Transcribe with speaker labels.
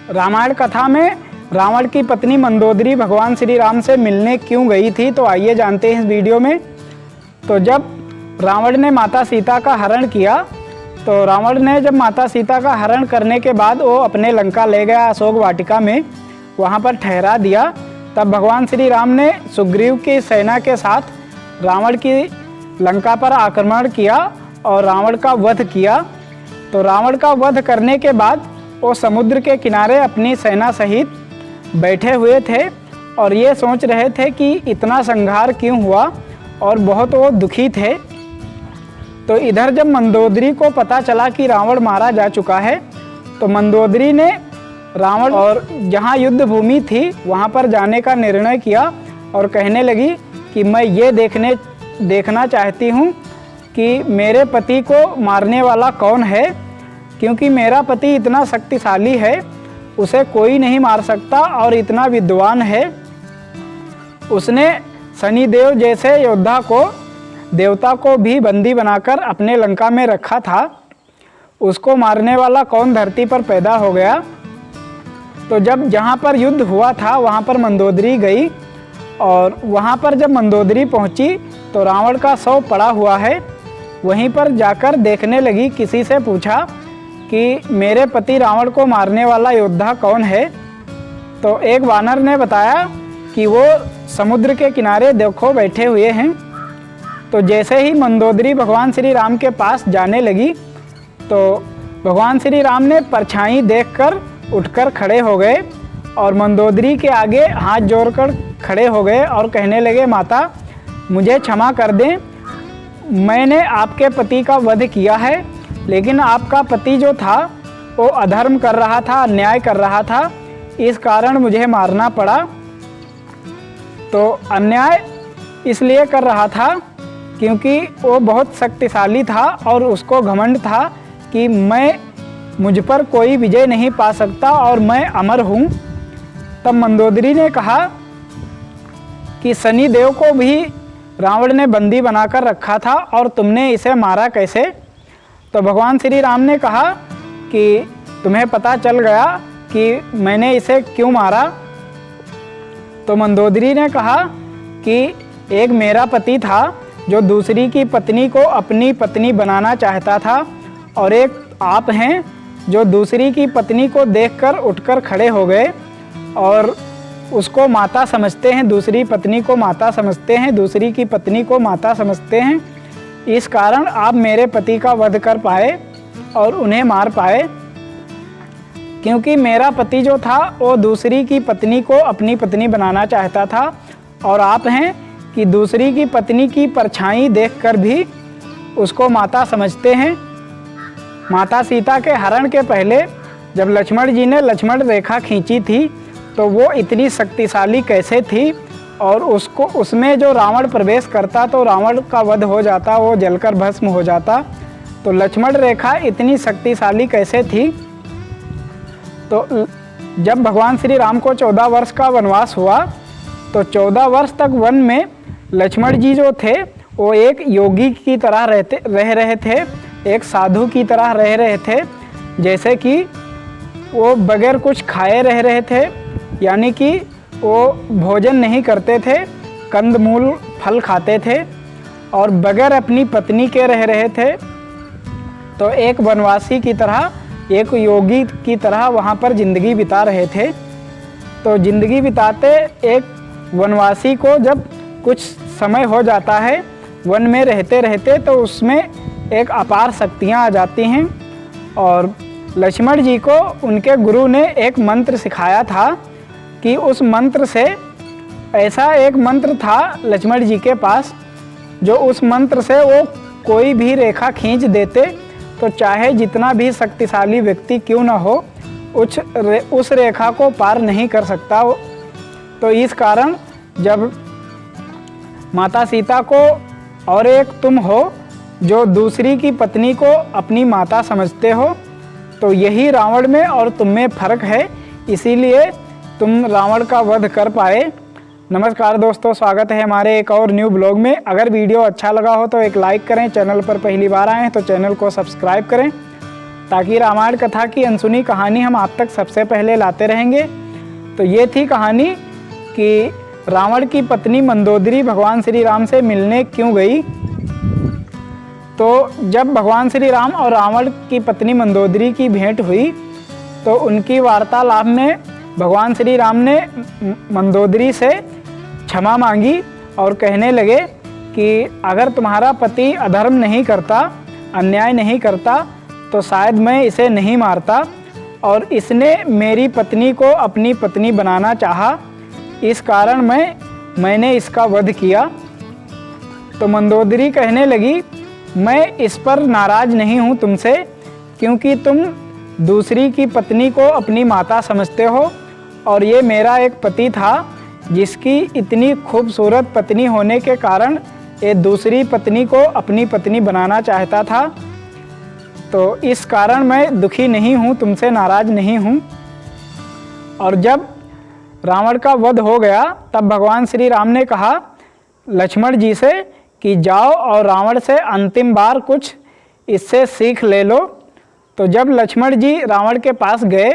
Speaker 1: रामायण कथा में रावण की पत्नी मंदोदरी भगवान श्री राम से मिलने क्यों गई थी, तो आइए जानते हैं इस वीडियो में। तो जब रावण ने माता सीता का हरण किया, तो रावण ने जब माता सीता का हरण करने के बाद वो अपने लंका ले गया अशोक वाटिका में, वहाँ पर ठहरा दिया। तब भगवान श्री राम ने सुग्रीव की सेना के साथ रावण की लंका पर आक्रमण किया और रावण का वध किया। तो रावण का वध करने के बाद वो समुद्र के किनारे अपनी सेना सहित बैठे हुए थे और ये सोच रहे थे कि इतना संहार क्यों हुआ, और बहुत वो दुखी थे। तो इधर जब मंदोदरी को पता चला कि रावण मारा जा चुका है, तो मंदोदरी ने रावण और जहाँ युद्ध भूमि थी वहाँ पर जाने का निर्णय किया और कहने लगी कि मैं ये देखना चाहती हूँ कि मेरे पति को मारने वाला कौन है, क्योंकि मेरा पति इतना शक्तिशाली है, उसे कोई नहीं मार सकता और इतना विद्वान है। उसने शनिदेव जैसे योद्धा को, देवता को भी बंदी बनाकर अपने लंका में रखा था। उसको मारने वाला कौन धरती पर पैदा हो गया। तो जब जहाँ पर युद्ध हुआ था वहाँ पर मंदोदरी गई, और वहाँ पर जब मंदोदरी पहुँची तो रावण का शव पड़ा हुआ है। वहीं पर जाकर देखने लगी, किसी से पूछा कि मेरे पति रावण को मारने वाला योद्धा कौन है। तो एक वानर ने बताया कि वो समुद्र के किनारे देखो बैठे हुए हैं। तो जैसे ही मंदोदरी भगवान श्री राम के पास जाने लगी, तो भगवान श्री राम ने परछाई देखकर उठकर खड़े हो गए और मंदोदरी के आगे हाथ जोड़कर खड़े हो गए और कहने लगे, माता मुझे क्षमा कर दें, मैंने आपके पति का वध किया है, लेकिन आपका पति जो था वो अधर्म कर रहा था, अन्याय कर रहा था, इस कारण मुझे मारना पड़ा। तो अन्याय इसलिए कर रहा था क्योंकि वो बहुत शक्तिशाली था और उसको घमंड था कि मुझ पर कोई विजय नहीं पा सकता और मैं अमर हूँ। तब मंदोदरी ने कहा कि शनिदेव को भी रावण ने बंदी बनाकर रखा था और तुमने इसे मारा कैसे। तो भगवान श्री राम ने कहा कि तुम्हें पता चल गया कि मैंने इसे क्यों मारा। तो मंदोदरी ने कहा कि एक मेरा पति था जो दूसरी की पत्नी को अपनी पत्नी बनाना चाहता था, और एक आप हैं जो दूसरी की पत्नी को देखकर उठकर खड़े हो गए और उसको माता समझते हैं, दूसरी पत्नी को माता समझते हैं, दूसरी की पत्नी को माता समझते हैं। इस कारण आप मेरे पति का वध कर पाए और उन्हें मार पाए, क्योंकि मेरा पति जो था वो दूसरी की पत्नी को अपनी पत्नी बनाना चाहता था, और आप हैं कि दूसरी की पत्नी की परछाई देखकर भी उसको माता समझते हैं। माता सीता के हरण के पहले जब लक्ष्मण जी ने लक्ष्मण रेखा खींची थी, तो वो इतनी शक्तिशाली कैसे थी, और उसमें जो रावण प्रवेश करता तो रावण का वध हो जाता, वो जलकर भस्म हो जाता। तो लक्ष्मण रेखा इतनी शक्तिशाली कैसे थी। तो जब भगवान श्री राम को 14 वर्ष का वनवास हुआ, तो 14 वर्ष तक वन में लक्ष्मण जी जो थे वो एक योगी की तरह रह रहे थे, एक साधु की तरह रह रहे थे। जैसे कि वो बगैर कुछ खाए रह रहे थे, यानी कि वो भोजन नहीं करते थे, कंदमूल फल खाते थे और बगैर अपनी पत्नी के रह रहे थे। तो एक वनवासी की तरह, एक योगी की तरह वहाँ पर ज़िंदगी बिता रहे थे। तो ज़िंदगी बिताते एक वनवासी को जब कुछ समय हो जाता है वन में रहते रहते, तो उसमें एक अपार शक्तियाँ आ जाती हैं। और लक्ष्मण जी को उनके गुरु ने एक मंत्र सिखाया था कि उस मंत्र से, ऐसा एक मंत्र था लक्ष्मण जी के पास, जो उस मंत्र से वो कोई भी रेखा खींच देते, तो चाहे जितना भी शक्तिशाली व्यक्ति क्यों ना हो, उस रेखा को पार नहीं कर सकता। तो इस कारण जब माता सीता को, और एक तुम हो जो दूसरी की पत्नी को अपनी माता समझते हो, तो यही रावण में और तुम में फ़र्क है, इसीलिए तुम रावण का वध कर पाए। नमस्कार दोस्तों, स्वागत है हमारे एक और न्यू ब्लॉग में। अगर वीडियो अच्छा लगा हो तो एक लाइक करें, चैनल पर पहली बार आएँ तो चैनल को सब्सक्राइब करें ताकि रामायण कथा की अनसुनी कहानी हम आप तक सबसे पहले लाते रहेंगे। तो ये थी कहानी कि रावण की पत्नी मंदोदरी भगवान श्री राम से मिलने क्यों गई। तो जब भगवान श्री राम और रावण की पत्नी मंदोदरी की भेंट हुई तो उनकी वार्तालाप में भगवान श्री राम ने मंदोदरी से क्षमा मांगी और कहने लगे कि अगर तुम्हारा पति अधर्म नहीं करता, अन्याय नहीं करता, तो शायद मैं इसे नहीं मारता, और इसने मेरी पत्नी को अपनी पत्नी बनाना चाहा, इस कारण मैंने इसका वध किया। तो मंदोदरी कहने लगी, मैं इस पर नाराज़ नहीं हूँ तुमसे, क्योंकि तुम दूसरी की पत्नी को अपनी माता समझते हो, और ये मेरा एक पति था जिसकी इतनी खूबसूरत पत्नी होने के कारण ये दूसरी पत्नी को अपनी पत्नी बनाना चाहता था। तो इस कारण मैं दुखी नहीं हूँ, तुमसे नाराज़ नहीं हूँ। और जब रावण का वध हो गया तब भगवान श्री राम ने कहा लक्ष्मण जी से कि जाओ और रावण से अंतिम बार कुछ इससे सीख ले लो। तो जब लक्ष्मण जी रावण के पास गए